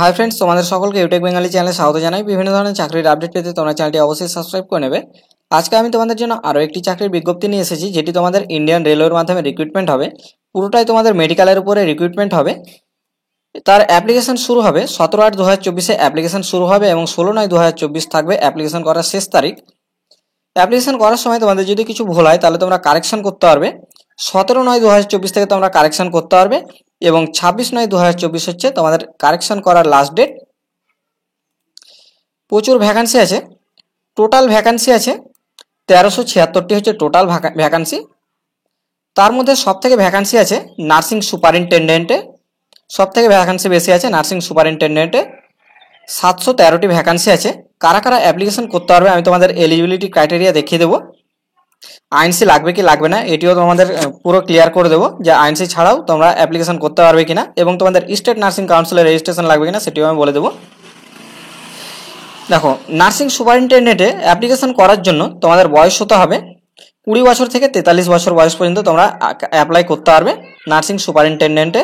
Hi friends, তোমাদের সকলকে ইউটেক Bengali চ্যানেলে স্বাগত জানাই। বিভিন্ন ধরনের চাকরির আপডেট পেতে তোমরা চ্যানেলটি অবশ্যই সাবস্ক্রাইব করে নেবে। আজকে আমি তোমাদের জন্য আরও একটি চাকরির বিজ্ঞপ্তি নিয়ে এসেছি, যেটি তোমাদের ইন্ডিয়ান রেলওয়ের মাধ্যমে রিক্রুটমেন্ট হবে। পুরোটাই তোমাদের মেডিকেলের উপরে রিক্রুটমেন্ট হবে। তার অ্যাপ্লিকেশন শুরু হবে 17/8/2024 অ্যাপ্লিকেশন শুরু হবে এবং 16/9/2024 থাকবে অ্যাপ্লিকেশন করার শেষ তারিখ। অ্যাপ্লিকেশন করার সময় তোমাদের যদি কিছু ভুল হয় তাহলে তোমরা কারেকশন করতে পারবে। 17/9/2024 থেকে তোমরা কারেকশন করতে পারবে এবং 26/9/2024 হচ্ছে তোমাদের কারেকশন করার লাস্ট ডেট। প্রচুর ভ্যাকান্সি আছে, টোটাল ভ্যাকান্সি আছে 1376টি হচ্ছে টোটাল ভ্যাকান্সি। তার মধ্যে সবথেকে ভ্যাকান্সি আছে নার্সিং সুপারিনটেন্ডেন্টে, সবথেকে ভ্যাকান্সি বেশি আছে নার্সিং সুপারিনটেন্ডেন্টে। 713টি ভ্যাকান্সি আছে। কারা কারা অ্যাপ্লিকেশন করতে পারবে আমি তোমাদের এলিজিবিলিটি ক্রাইটেরিয়া দেখিয়ে দেবো। আইনসি লাগবে কি লাগবে না এটিও তোমাদের পুরো ক্লিয়ার করে দেবো, যে আইনসি ছাড়াও তোমরা অ্যাপ্লিকেশন করতে পারবে কিনা, এবং তোমাদের স্টেট নার্সিং কাউন্সিলের রেজিস্ট্রেশন লাগবে কিনা সেটিও আমি বলে দেবো। দেখো, নার্সিং সুপারিনটেন্ডেন্টে অ্যাপ্লিকেশন করার জন্য তোমাদের বয়স হতে হবে 20 বছর থেকে 43 বছর বয়স পর্যন্ত তোমরা অ্যাপ্লাই করতে পারবে নার্সিং সুপারিনটেন্ডেন্টে।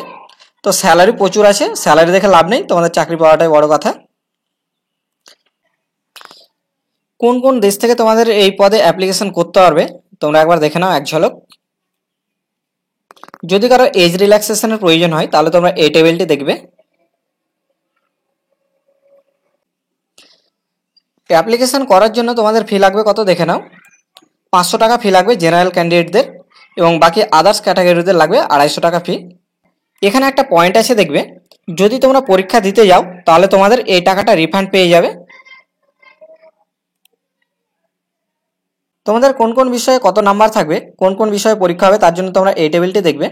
তো স্যালারি প্রচুর আছে, স্যালারি দেখে লাভ নেই, তোমাদের চাকরি পাওয়াটাই বড় কথা। কোন কোন দেশ থেকে তোমাদের এই পদে অ্যাপ্লিকেশন করতে পারবে তোমরা একবার দেখে নাও এক ঝলক। যদি কারো এজ রিল্যাক্সেশনের প্রয়োজন হয় তাহলে তোমরা এই টেবিলটি দেখবে। অ্যাপ্লিকেশন করার জন্য তোমাদের ফি লাগবে কত দেখে নাও। 500 টাকা ফি লাগবে জেনারেল ক্যান্ডিডেটদের, এবং বাকি আদার্স ক্যাটাগরিদের লাগবে 250 টাকা ফি। এখানে একটা পয়েন্ট আছে দেখবে, যদি তোমরা পরীক্ষা দিতে যাও তাহলে তোমাদের এই টাকাটা রিফান্ড পেয়ে যাবে। তোমাদের কোন কোন বিষয়ে কত নাম্বার থাকবে, কোন কোন বিষয়ে পরীক্ষা হবে তার জন্য তোমরা এই টেবিলটি দেখবে।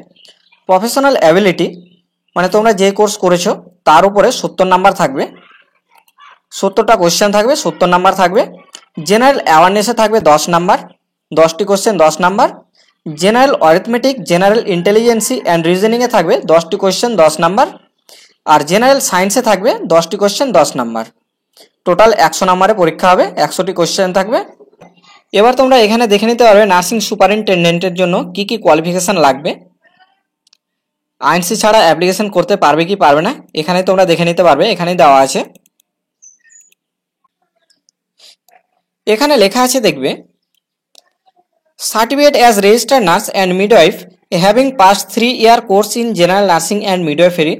প্রফেশনাল অ্যাবিলিটি মানে তোমরা যে কোর্স করেছো তার উপরে 70 নাম্বার থাকবে, 70টা কোশ্চেন থাকবে, 70 নাম্বার থাকবে। জেনারেল অ্যাওয়ারনেসে থাকবে 10 নাম্বার, 10টি question 10 number. General arithmetic, general intelligence and রিজনিংয়ে থাকবে 10টি কোশ্চেন 10 নাম্বার। আর জেনারেল সায়েন্সে থাকবে 10টি কোশ্চেন 10 নাম্বার। টোটাল 100 নাম্বারে পরীক্ষা হবে, 100টি কোশ্চেন থাকবে। এবার তোমরা এখানে দেখে নিতে পারবে নার্সিং সুপারিনটেন্ডেন্টের জন্য কি কি কোয়ালিফিকেশন লাগবে। আইনসি ছাড়া অ্যাপ্লিকেশন করতে পারবে কি পারবে না এখানে তোমরা দেখে নিতে পারবে, এখানেই দেওয়া আছে। এখানে লেখা আছে দেখবে, certificate as registered nurse and midwife having pass 3 year course in general nursing and midwifery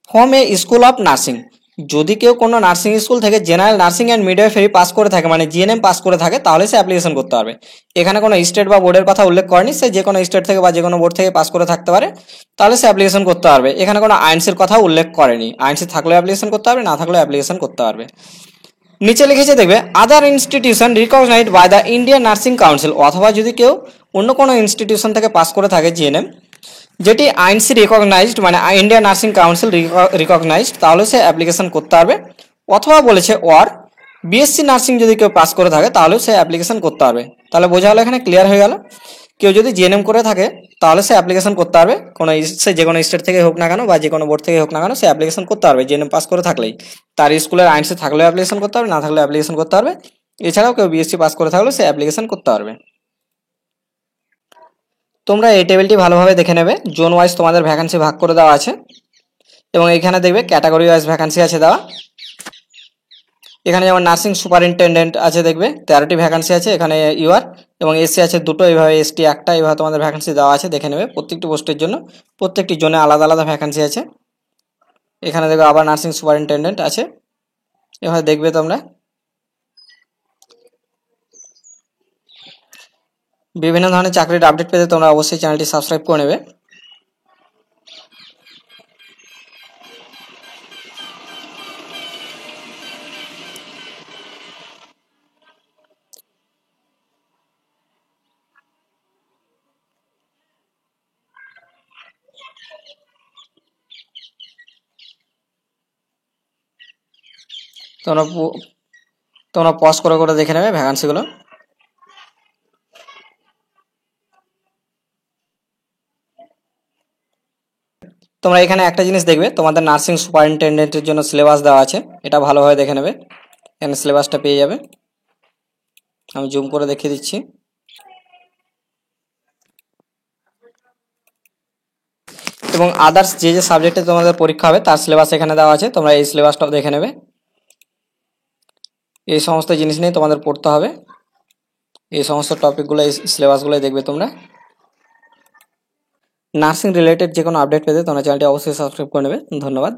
from a school of nursing. যদি কেউ কোনো নার্সিং স্কুল থেকে general nursing and midwifery pass করে থাকে, মানে জিএনএম পাস করে থাকে, তাহলে সে অ্যাপ্লিকেশন করতে পারবে। এখানে কোনো স্টেট বা বোর্ডের কথা উল্লেখ করেনি, সে যে কোনো স্টেট থেকে বা যে কোনো বোর্ড থেকে পাস করে থাকতে পারে, তাহলে সে অ্যাপ্লিকেশন করতে পারবে। এখানে কোনো আইনসির কথা উল্লেখ করেনি, আইনসি থাকলেও অ্যাপ্লিকেশন করতে পারবে, না থাকলেও অ্যাপ্লিকেশন করতে পারবে। নিচে লিখেছে দেখবে, other institution recognized by the Indian nursing council, অথবা যদি কেউ অন্য কোনো ইনস্টিটিউশন থেকে পাস করে থাকে জিএনএম, যেটি আইনসি রিকগনাইজড মানে ইন্ডিয়ান নার্সিং কাউন্সিল রিকগনাইজড, তাহলে সে অ্যাপ্লিকেশন করতে পারবে। অথবা বলেছে ওর বিএসসি নার্সিং যদি কেউ পাস করে থাকে তাহলেও সে অ্যাপ্লিকেশন করতে পারবে। তাহলে বোঝা হলো, এখানে ক্লিয়ার হয়ে গেল। কেউ যদি জিএনএম করে থাকে তাহলে সে অ্যাপ্লিকেশন করতে পারবে, কোনো সে যে কোনো স্টেট থেকে হোক না কেন বা যে কোনো বোর্ড থেকে হোক না কেন, সে অ্যাপ্লিকেশন করতে পারবে জিএনএম পাস করে থাকলেই। তার স্কুলের আইনসি থাকলেও অ্যাপ্লিকেশন করতে পারবে, না থাকলেও অ্যাপ্লিকেশন করতে পারবে। এছাড়াও কেউ বিএসসি পাস করে থাকলেও সে অ্যাপ্লিকেশন করতে পারবে। তোমরা এই টেবিলটি ভালোভাবে দেখে নেবে, জোন ওয়াইজ তোমাদের ভ্যাকান্সি ভাগ করে দেওয়া আছে, এবং এখানে দেখবে ক্যাটাগরি ওয়াইজ ভ্যাকান্সি আছে দেওয়া। এখানে যেমন নার্সিং সুপারিনটেন্ডেন্ট আছে দেখবে 13টি ভ্যাকান্সি আছে এখানে ইউআর, এবং এসসি আছে 2টো, এইভাবে এসটি 1টা, এইভাবে তোমাদের ভ্যাকান্সি দেওয়া আছে, দেখে নেবে। প্রত্যেকটি পোস্টের জন্য প্রত্যেকটি জোনে আলাদা আলাদা ভ্যাকান্সি আছে। এখানে দেখবে আবার নার্সিং সুপারিনটেন্ডেন্ট আছে, এভাবে দেখবে তোমরা। বিভিন্ন ধরনের চাকরির আপডেট পেতে তোমরা অবশ্যই চ্যানেলটি সাবস্ক্রাইব করে নেবে। তোমরা তোমরা পজ করে করে দেখে নেবে ভ্যাকান্সিগুলো। তোমরা এখানে একটা জিনিস দেখবে, তোমাদের নার্সিং সুপারিনটেন্ডেন্টের জন্য সিলেবাস দেওয়া আছে, এটা ভালোভাবে দেখে নেবে। এখানে সিলেবাসটা পেয়ে যাবে, আমি জুম করে দেখিয়ে দিচ্ছি। এবং আদার্স যে যে সাবজেক্টে তোমাদের পরীক্ষা হবে তার সিলেবাস এখানে দেওয়া আছে, তোমরা এই সিলেবাসটাও দেখে নেবে। এই সমস্ত জিনিস নিয়ে তোমাদের পড়তে হবে, এই সমস্ত টপিকগুলো এই সিলেবাসগুলো দেখবে তোমরা। নার্সিং রিলেটেড যে কোনো আপডেট পেতে তোমরা চ্যানেলটি অবশ্যই সাবস্ক্রাইব করে নেবে। ধন্যবাদ।